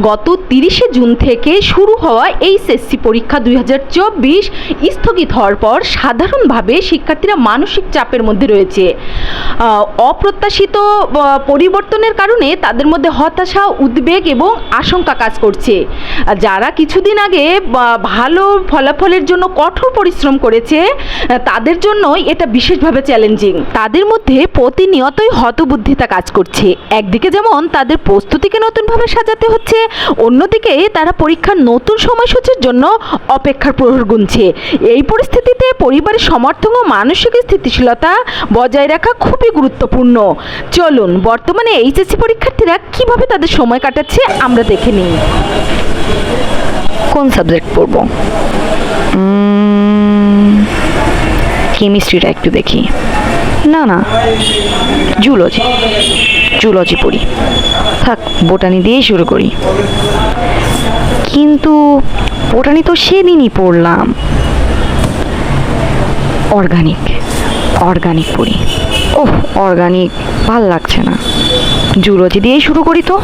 গত 30শে জুন থেকে শুরু হওয়া এইচএসসি পরীক্ষা 2024 স্থগিত হওয়ার পর সাধারণভাবে শিক্ষার্থীরা মানসিক চাপের মধ্যে রয়েছে। অপ্রত্যাশিত পরিবর্তনের কারণে তাদের মধ্যে হতাশা, উদ্বেগ এবং আশঙ্কা কাজ করছে। যারা কিছুদিন আগে ভালো ফলাফলের জন্য কঠোর পরিশ্রম করেছে তাদের জন্যই এটা বিশেষভাবে চ্যালেঞ্জিং। তাদের মধ্যে প্রতিনিয়তই হতবুদ্ধিতা কাজ করছে। একদিকে যেমন তাদের প্রস্তুতিকে নতুনভাবে সাজাতে হচ্ছে, অন্যদিকে তারা পরীক্ষার নতুন সময়সূচির জন্য অপেক্ষার প্রহর গুনছে। এই পরিস্থিতিতে পরিবারের সমর্থন ও মানসিক স্থিতিশীলতা বজায় রাখা খুবই গুরুত্বপূর্ণ। চলুন বর্তমানে এইচএসসি পরীক্ষার্থীরা কিভাবে তাদের সময় কাটাচ্ছে আমরা দেখে নিই। কোন সাবজেক্ট পড়ব? কেমিস্ট্রিটা একটু দেখি। না, জুলজি পড়ি। থাক, বোটানি দিয়েই শুরু করি। কিন্তু বোটানি তো সেদিনই পড়লাম। অর্গানিক পড়ি। অর্গানিক ভাল লাগছে না। জুলজি দিয়েই শুরু করি তো।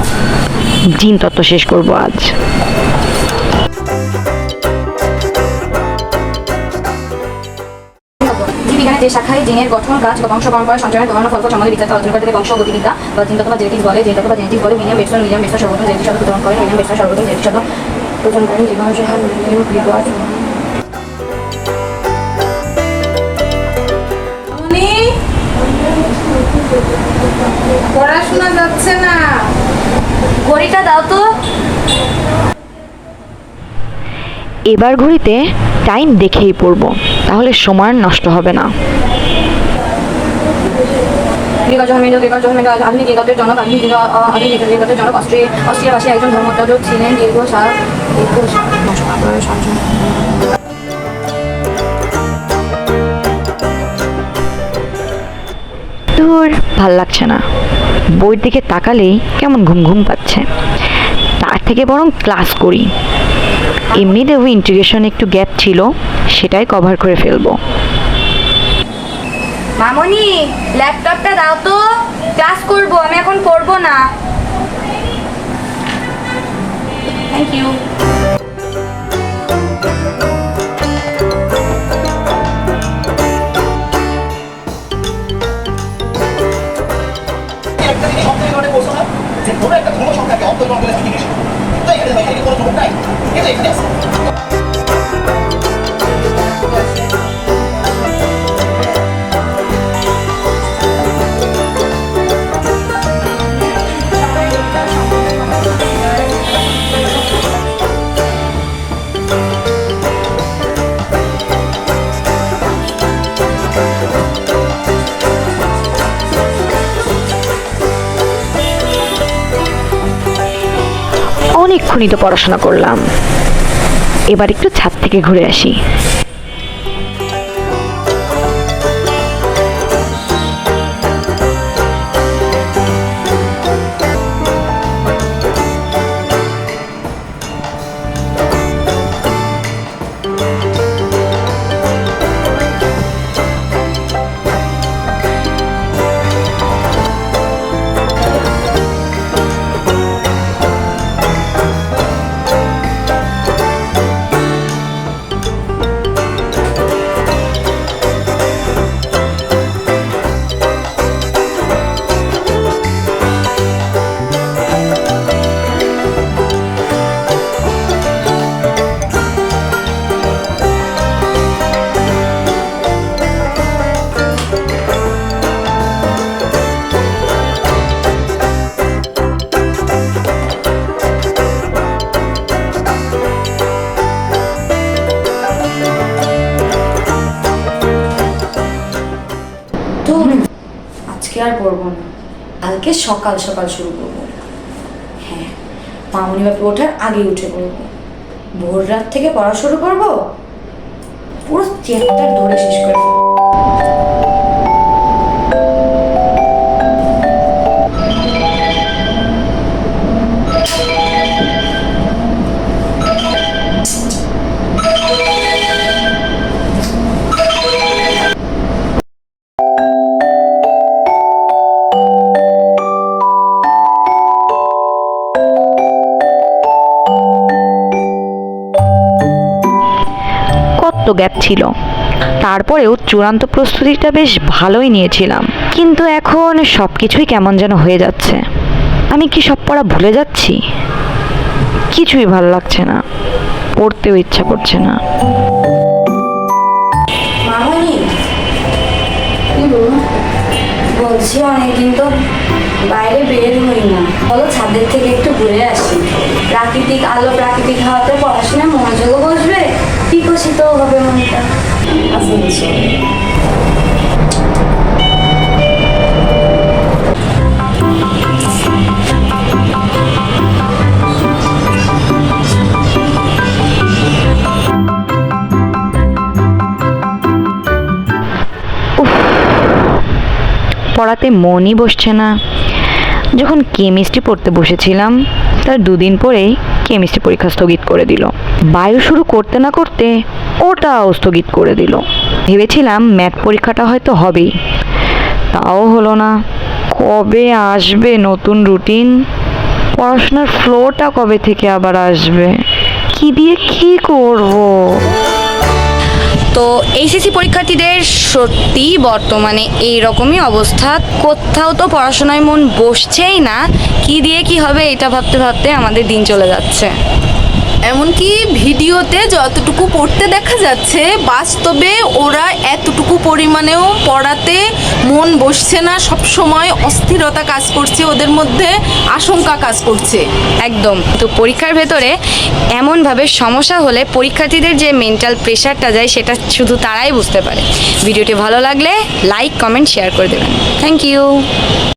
জিনতত্ত্ব শেষ করব আজ। জীববিজ্ঞানের যে শাখায় জিনের গঠন, গাছ বা বংশ পরম্পরা সঞ্চালনের ধরন, ফলাফল সম্বন্ধে বিস্তারিত আলোচনা করে বংশ ও গতিবিদ্যা বা জিনতত্ত্ব বা জেনেটিক্স বলে। জিনতত্ত্ব বা জেনেটিক্স বলে উইলিয়াম বেটসন সর্বপ্রথম জেনেটিক্স শব্দ প্রচলন করেন। উইলিয়াম বেটসন সর্বপ্রথম জেনেটিক্স শব্দ প্রচলন করেন। জীবাণুর হার পড়াশোনা যাচ্ছে না, ঘড়িটা দাও তো। এবার ঘড়িতে টাইম দেখেই পড়ব, তাহলে সময় নষ্ট হবে না। আধুনিক জগতের জনক অস্ট্রিয়াবাসী একজন ধর্মযাজক ছিলেন। ভাল লাগছে না, বইয়ের দিকে তাকালেই কেমন ঘুম ঘুম পাচ্ছে। তার থেকে বরং ক্লাস করি। এমনিতেও ইন্টিগ্রেশন একটু গ্যাপ ছিল, সেটাই কভার করে ফেলবো। মামনি, ল্যাপটপটা দাও তো, ক্লাস করব, আমি এখন পড়বো না। Thank you. অনেকক্ষণই তো পড়াশোনা করলাম, এবার একটু ছাদ থেকে ঘুরে আসি। আজকে আর পড়বো না, কালকে সকাল সকাল শুরু করবো। হ্যাঁ, মামনি বাপি ওঠার আগে উঠে পড়বো। ভোর রাত থেকে পড়া শুরু করবো, পুরো চ্যাপ্টার ধরে শেষ করে ফেলবো। তো গ্যাপ ছিল, তারপরেও চূড়ান্ত প্রস্তুতিটা বেশ ভালোই নিয়েছিলাম। কিন্তু এখন সব কিছুই কেমন যেন হয়ে যাচ্ছে। আমি কি সব পড়া ভুলে যাচ্ছি? কিছুই ভালো লাগছে না, পড়তেও ইচ্ছা করছে না। মামনি, বলছি অনেকদিন তো বাইরে বের হই না, বলো ছাদের থেকে একটু ঘুরে আসি। প্রাকৃতিক আলো, প্রাকৃতিক হাওয়াতে পড়াশোনায় মনোযোগও বসবে, বিকশিত হবে মনটা। আচ্ছা, পড়াতে মনই বসছে না। যখন কেমিস্ট্রি পড়তে বসেছিলাম তার 2 দিন পরেই কেমিস্ট্রি পরীক্ষা স্থগিত করে দিল। বায়ু শুরু করতে না করতে ওটাও স্থগিত করে দিল। ভেবেছিলাম ম্যাথ পরীক্ষাটা হয়তো হবেই, তাও হলো না। কবে আসবে নতুন রুটিন? পড়াশোনার ফ্লোটা কবে থেকে আবার আসবে? কি দিয়ে কি করব? তো এইচএসসি পরীক্ষার্থীদের সত্যি বর্তমানে এইরকমই অবস্থা, কোথাও তো পড়াশোনায় মন বসছেই না। কি দিয়ে কি হবে এটা ভাবতে ভাবতে আমাদের দিন চলে যাচ্ছে। এমনকি ভিডিওতে যতটুকু পড়তে দেখা যাচ্ছে, বাস্তবে ওরা এতটুকু পরিমাণেও পড়াতে মন বসছে না। সব সময় অস্থিরতা কাজ করছে, ওদের মধ্যে আশঙ্কা কাজ করছে। একদম। তো পরীক্ষার ভেতরে এমনভাবে সমস্যা হলে পরীক্ষার্থীদের যে মেন্টাল প্রেশারটা যায় সেটা শুধু তারাই বুঝতে পারে। ভিডিওটি ভালো লাগলে লাইক, কমেন্ট, শেয়ার করে দেবেন। Thank you.